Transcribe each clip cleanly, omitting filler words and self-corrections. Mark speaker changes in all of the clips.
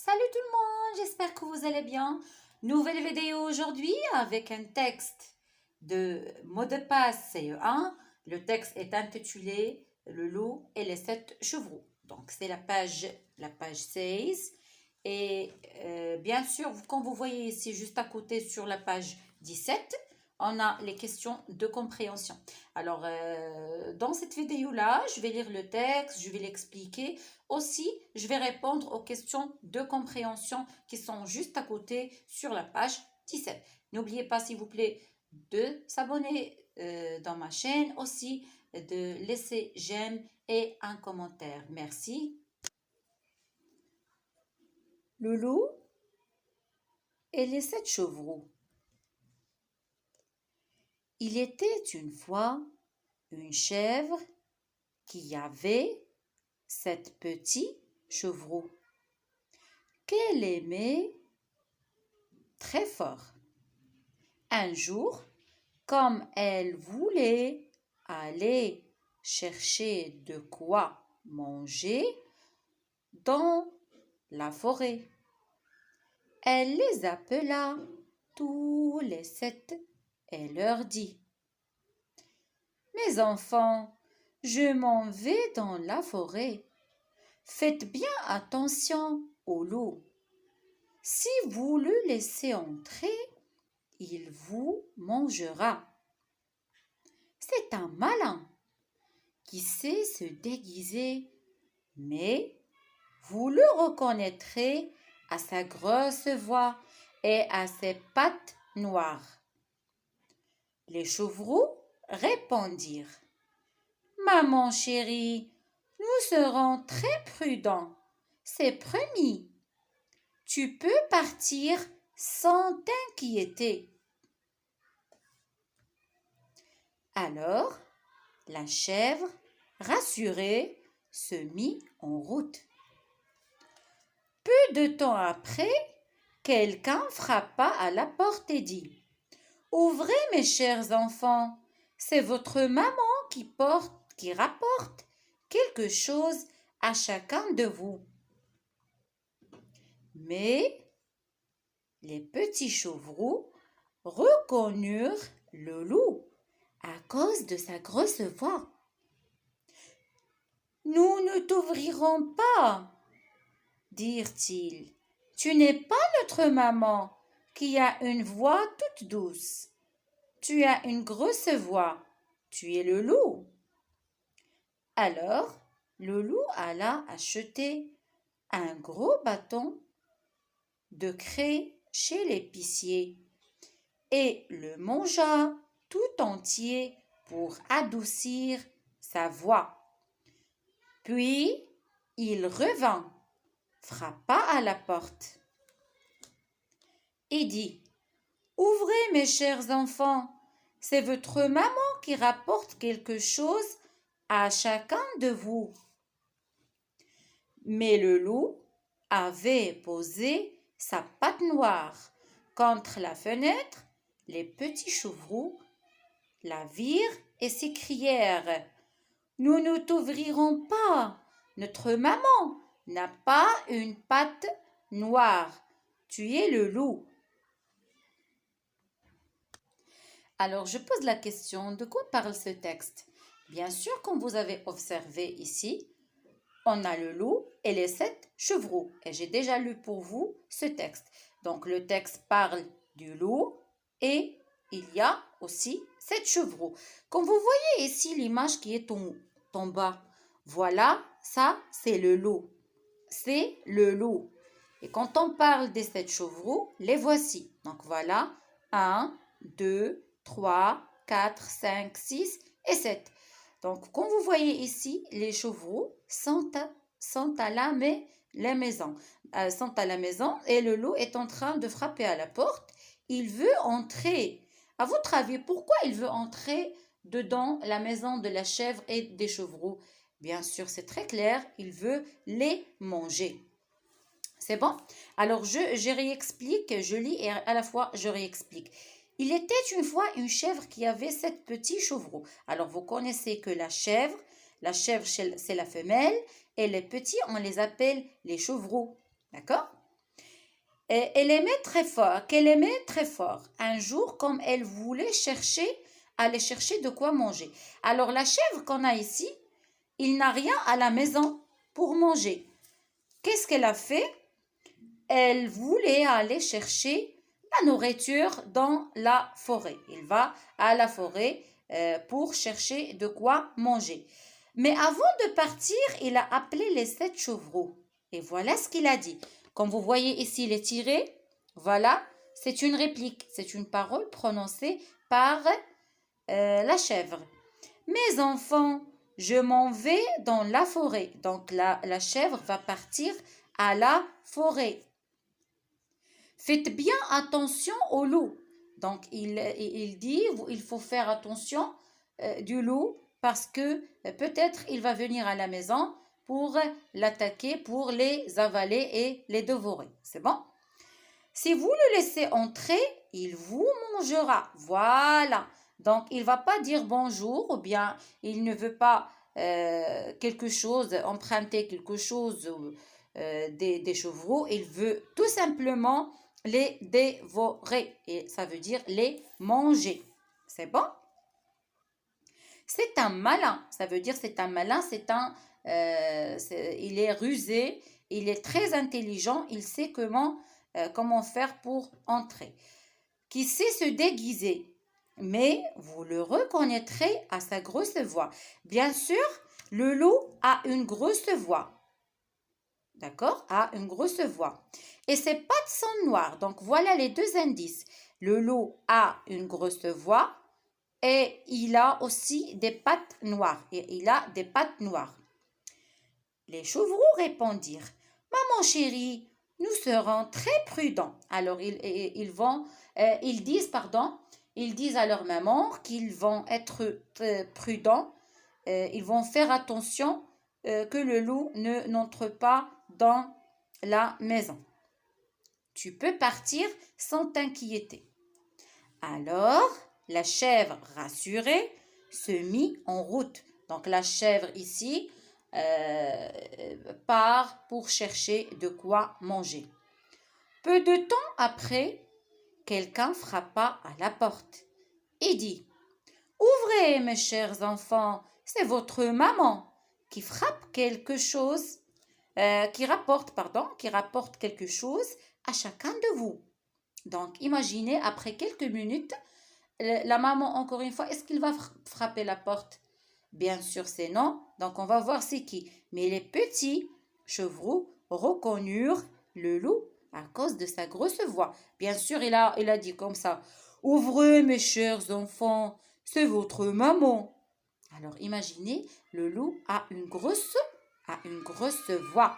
Speaker 1: Salut tout le monde, j'espère que vous allez bien. Nouvelle vidéo aujourd'hui avec un texte de mot de passe CE1. Le texte est intitulé Le loup et les 7 chevreaux. Donc c'est la page 16. Et bien sûr, comme vous voyez ici juste à côté sur la page 17, on a les questions de compréhension. Alors, dans cette vidéo-là, je vais lire le texte, je vais l'expliquer. Aussi, je vais répondre aux questions de compréhension qui sont juste à côté sur la page 17. N'oubliez pas, s'il vous plaît, de s'abonner dans ma chaîne, aussi de laisser j'aime et un commentaire. Merci. Le loup et les 7 chevreaux. Il était une fois une chèvre qui avait 7 petits chevreaux qu'elle aimait très fort. Un jour, comme elle voulait aller chercher de quoi manger dans la forêt, elle les appela tous les 7 et leur dit: Mes enfants, je m'en vais dans la forêt. Faites bien attention au loup. Si vous le laissez entrer, il vous mangera. C'est un malin qui sait se déguiser, mais vous le reconnaîtrez à sa grosse voix et à ses pattes noires. Les chevreaux répondirent: Maman chérie, nous serons très prudents, c'est promis. Tu peux partir sans t'inquiéter. Alors, la chèvre, rassurée, se mit en route. Peu de temps après, quelqu'un frappa à la porte et dit: Ouvrez, mes chers enfants, c'est votre maman qui rapporte quelque chose à chacun de vous. Mais les petits chevreaux reconnurent le loup à cause de sa grosse voix. Nous ne t'ouvrirons pas, dirent-ils. Tu n'es pas notre maman qui a une voix toute douce. Tu as une grosse voix. Tu es le loup. Alors, le loup alla acheter un gros bâton de craie chez l'épicier et le mangea tout entier pour adoucir sa voix. Puis, il revint, frappa à la porte et dit: Ouvrez, mes chers enfants, c'est votre maman qui rapporte quelque chose à chacun de vous. Mais le loup avait posé sa patte noire contre la fenêtre. Les petits chevreaux la virent et s'écrièrent: Nous ne t'ouvrirons pas. Notre maman n'a pas une patte noire. Tu es le loup. Alors, je pose la question, de quoi parle ce texte? Bien sûr, comme vous avez observé ici, on a le loup et les 7 chevreaux. Et j'ai déjà lu pour vous ce texte. Donc, le texte parle du loup et il y a aussi 7 chevreaux. Comme vous voyez ici l'image qui est en bas, voilà, ça c'est le loup. C'est le loup. Et quand on parle des 7 chevreaux, les voici. Donc voilà, 1, 2, 3, 4, 5, 6 et 7. Donc, comme vous voyez ici, les chevreaux sont à la maison. Sont à la maison et le loup est en train de frapper à la porte. Il veut entrer. À votre avis, pourquoi il veut entrer dedans la maison de la chèvre et des chevreaux? Bien sûr, c'est très clair, il veut les manger. C'est bon? Alors, je réexplique, je lis et à la fois je réexplique. Il était une fois une chèvre qui avait 7 petits chevreaux. Alors, vous connaissez que la chèvre, c'est la femelle et les petits, on les appelle les chevreaux. D'accord? Et elle aimait très fort, qu'elle aimait très fort. Un jour, comme elle voulait aller chercher de quoi manger. Alors la chèvre qu'on a ici, il n'a rien à la maison pour manger. Qu'est-ce qu'elle a fait? Elle voulait aller chercher la nourriture dans la forêt. Il va à la forêt pour chercher de quoi manger. Mais avant de partir, il a appelé les 7 chevreaux. Et voilà ce qu'il a dit. Comme vous voyez ici les tirés, voilà, c'est une réplique, c'est une parole prononcée par la chèvre. Mes enfants, je m'en vais dans la forêt. Donc la chèvre va partir à la forêt. Faites bien attention au loup. Donc il dit, il faut faire attention du loup parce que peut-être il va venir à la maison pour l'attaquer, pour les avaler et les dévorer. C'est bon? Si vous le laissez entrer, il vous mangera. Voilà. Donc, il ne va pas dire bonjour ou bien il ne veut pas quelque chose, emprunter quelque chose des chevreaux. Il veut tout simplement les dévorer. Et ça veut dire les manger. C'est bon? C'est un malin. Ça veut dire c'est un malin, il est rusé, il est très intelligent, il sait comment faire pour entrer. Qui sait se déguiser, mais vous le reconnaîtrez à sa grosse voix. Bien sûr, le loup a une grosse voix. D'accord? A une grosse voix. Et ses pattes sont noires. Donc voilà les deux indices. Le loup a une grosse voix et il a aussi des pattes noires. Les chevreaux répondirent: Maman chérie, nous serons très prudents. Alors ils disent à leur maman qu'ils vont être prudents. Ils vont faire attention que le loup n'entre pas dans la maison. Tu peux partir sans t'inquiéter. Alors, la chèvre rassurée se mit en route. Donc la chèvre ici part pour chercher de quoi manger. Peu de temps après, quelqu'un frappa à la porte et dit: Ouvrez, mes chers enfants, c'est votre maman qui frappe quelque chose, qui rapporte quelque chose à chacun de vous. Donc, imaginez, après quelques minutes, la maman, encore une fois, est-ce qu'il va frapper la porte? Bien sûr, c'est non. Donc, on va voir c'est qui. Mais les petits chevreaux reconnurent le loup à cause de sa grosse voix. Bien sûr, il a dit comme ça: Ouvrez, mes chers enfants, c'est votre maman. Alors, imaginez, le loup a une grosse voix.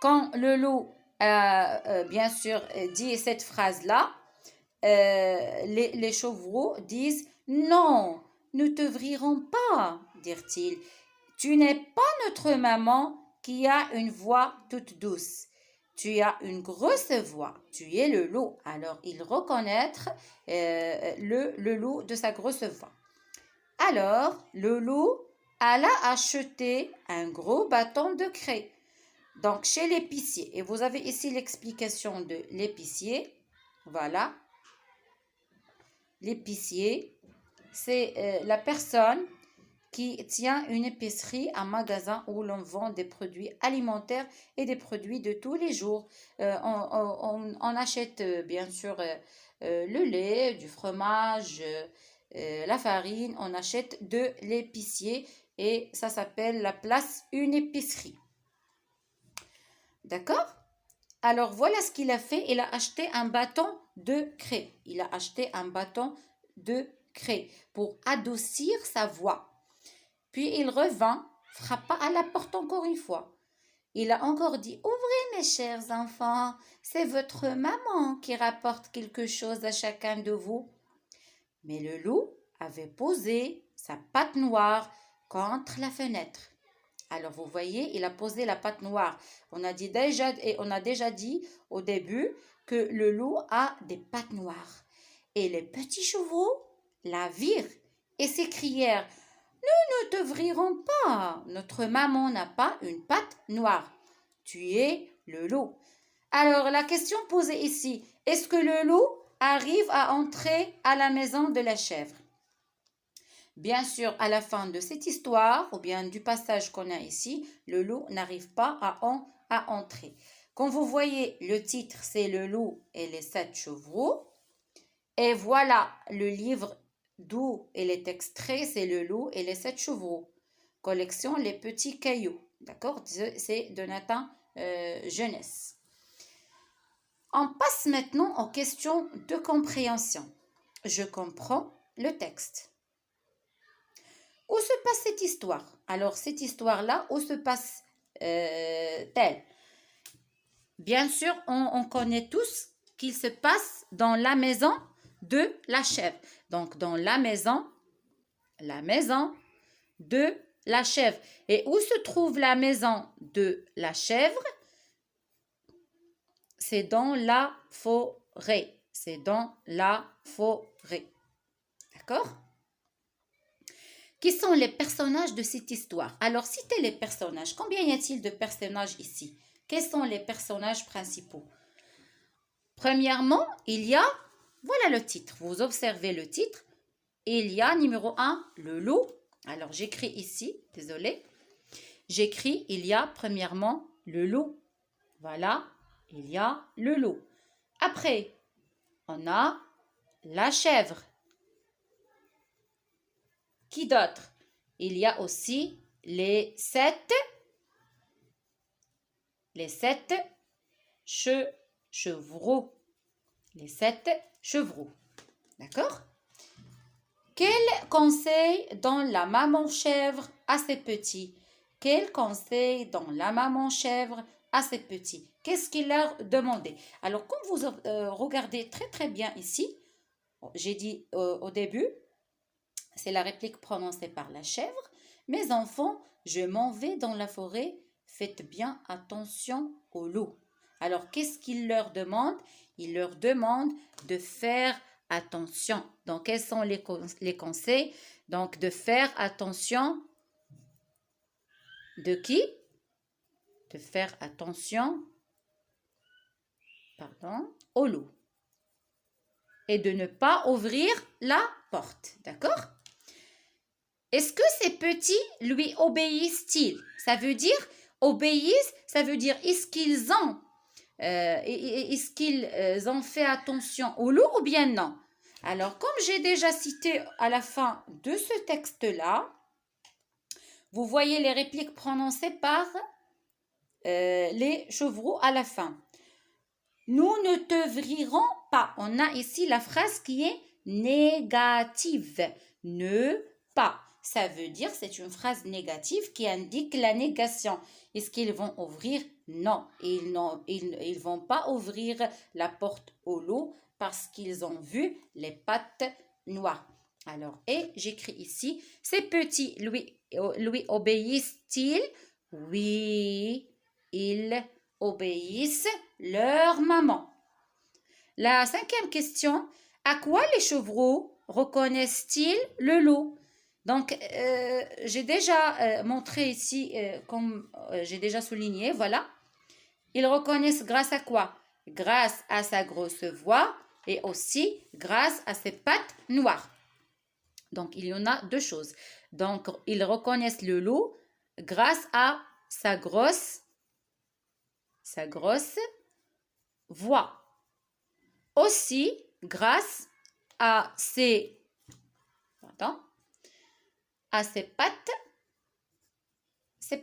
Speaker 1: Quand le loup bien sûr, dit cette phrase-là, les chevreaux disent: Non, nous ne t'ouvrirons pas, dirent-ils. Tu n'es pas notre maman qui a une voix toute douce. Tu as une grosse voix. Tu es le loup. Alors, ils reconnaissent le loup de sa grosse voix. Alors, le loup alla acheter un gros bâton de craie. Donc, chez l'épicier, et vous avez ici l'explication de l'épicier. Voilà. L'épicier, c'est la personne qui tient une épicerie, un magasin où l'on vend des produits alimentaires et des produits de tous les jours. On achète bien sûr le lait, du fromage, la farine. On achète de l'épicier et ça s'appelle la place une épicerie. D'accord? Alors voilà ce qu'il a fait. Il a acheté un bâton de craie. Il a acheté un bâton de craie pour adoucir sa voix. Puis il revint, frappa à la porte encore une fois. Il a encore dit: Ouvrez, mes chers enfants, c'est votre maman qui rapporte quelque chose à chacun de vous. Mais le loup avait posé sa patte noire contre la fenêtre. Alors, vous voyez, il a posé la patte noire. On a déjà dit au début que le loup a des pattes noires. Et les petits chevaux la virent et s'écrièrent: Nous ne t'ouvrirons pas. Notre maman n'a pas une patte noire. Tu es le loup. Alors, la question posée ici, est-ce que le loup arrive à entrer à la maison de la chèvre? Bien sûr, à la fin de cette histoire, ou bien du passage qu'on a ici, le loup n'arrive pas à entrer. Comme vous voyez, le titre, c'est Le loup et les 7 chevreaux. Et voilà le livre d'où il est extrait, c'est Le loup et les 7 chevreaux. Collection Les petits cailloux. D'accord? C'est de Nathan Jeunesse. On passe maintenant aux questions de compréhension. Je comprends le texte. Où se passe cette histoire? Alors, cette histoire-là, où se passe-t-elle? Bien sûr, on connaît tous qu'il se passe dans la maison de la chèvre. Donc, dans la maison de la chèvre. Et où se trouve la maison de la chèvre? C'est dans la forêt. C'est dans la forêt. D'accord? Qui sont les personnages de cette histoire? Alors, citez les personnages. Combien y a-t-il de personnages ici? Quels sont les personnages principaux? Premièrement, il y a, voilà le titre. Vous observez le titre. Il y a numéro 1, le loup. Alors, j'écris ici, désolé. J'écris, il y a premièrement le loup. Voilà, il y a le loup. Après, on a la chèvre. Qui d'autre? Il y a aussi les sept chevreaux. Les 7 chevreaux. D'accord? Quel conseil donne la maman chèvre à ses petits? Quel conseil donne la maman chèvre à ses petits? Qu'est-ce qu'il leur demandait? Alors, comme vous regardez très très bien ici, j'ai dit au début, c'est la réplique prononcée par la chèvre. Mes enfants, je m'en vais dans la forêt, faites bien attention au loup. Alors, qu'est-ce qu'il leur demande? Il leur demande de faire attention. Donc, quels sont les conseils? Donc, de faire attention de qui? De faire attention, au loup. Et de ne pas ouvrir la porte. D'accord? Est-ce que ces petits lui obéissent-ils? Ça veut dire obéissent, ça veut dire est-ce qu'ils ont fait attention au loup ou bien non? Alors, comme j'ai déjà cité à la fin de ce texte-là, vous voyez les répliques prononcées par les chevreaux à la fin. Nous ne te vrirons pas. On a ici la phrase qui est négative. Ne pas. Ça veut dire, c'est une phrase négative qui indique la négation. Est-ce qu'ils vont ouvrir? Non. Ils ne vont pas ouvrir la porte au loup parce qu'ils ont vu les pattes noires. Alors, et j'écris ici, ces petits lui obéissent-ils? Oui, ils obéissent leur maman. La 5e question, à quoi les chevreaux reconnaissent-ils le loup? Donc, j'ai déjà montré ici, comme j'ai déjà souligné, voilà. Ils reconnaissent grâce à quoi? Grâce à sa grosse voix et aussi grâce à ses pattes noires. Donc, il y en a 2 choses. Donc, ils reconnaissent le loup grâce à sa grosse voix. Aussi, grâce à ses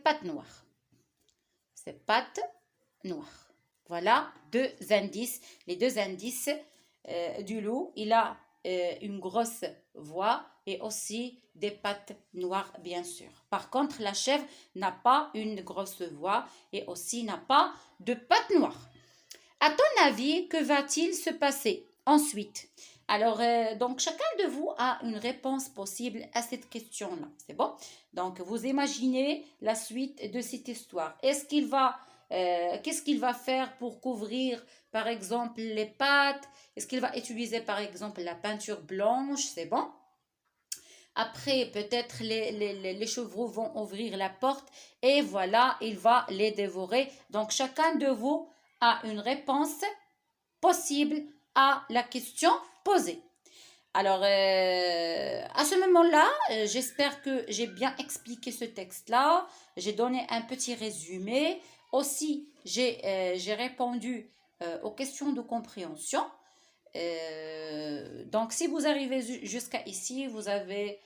Speaker 1: pattes noires. Ses pattes noires. Voilà 2 indices. Les 2 indices du loup. Il a une grosse voix et aussi des pattes noires, bien sûr. Par contre, la chèvre n'a pas une grosse voix et aussi n'a pas de pattes noires. À ton avis, que va-t-il se passer ensuite? Alors, donc, chacun de vous a une réponse possible à cette question-là. C'est bon? Donc, vous imaginez la suite de cette histoire. Qu'est-ce qu'il va faire pour couvrir, par exemple, les pattes? Est-ce qu'il va utiliser, par exemple, la peinture blanche? C'est bon? Après, peut-être les chevreaux vont ouvrir la porte et voilà, il va les dévorer. Donc, chacun de vous à une réponse possible à la question posée. Alors, à ce moment-là, j'espère que j'ai bien expliqué ce texte-là. J'ai donné un petit résumé. Aussi, j'ai répondu aux questions de compréhension. Donc, si vous arrivez jusqu'à ici, vous avez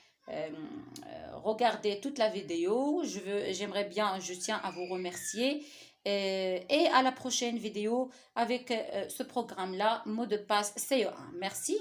Speaker 1: regardé toute la vidéo. Je tiens à vous remercier. Et à la prochaine vidéo avec ce programme-là, mot de passe CE1. Merci.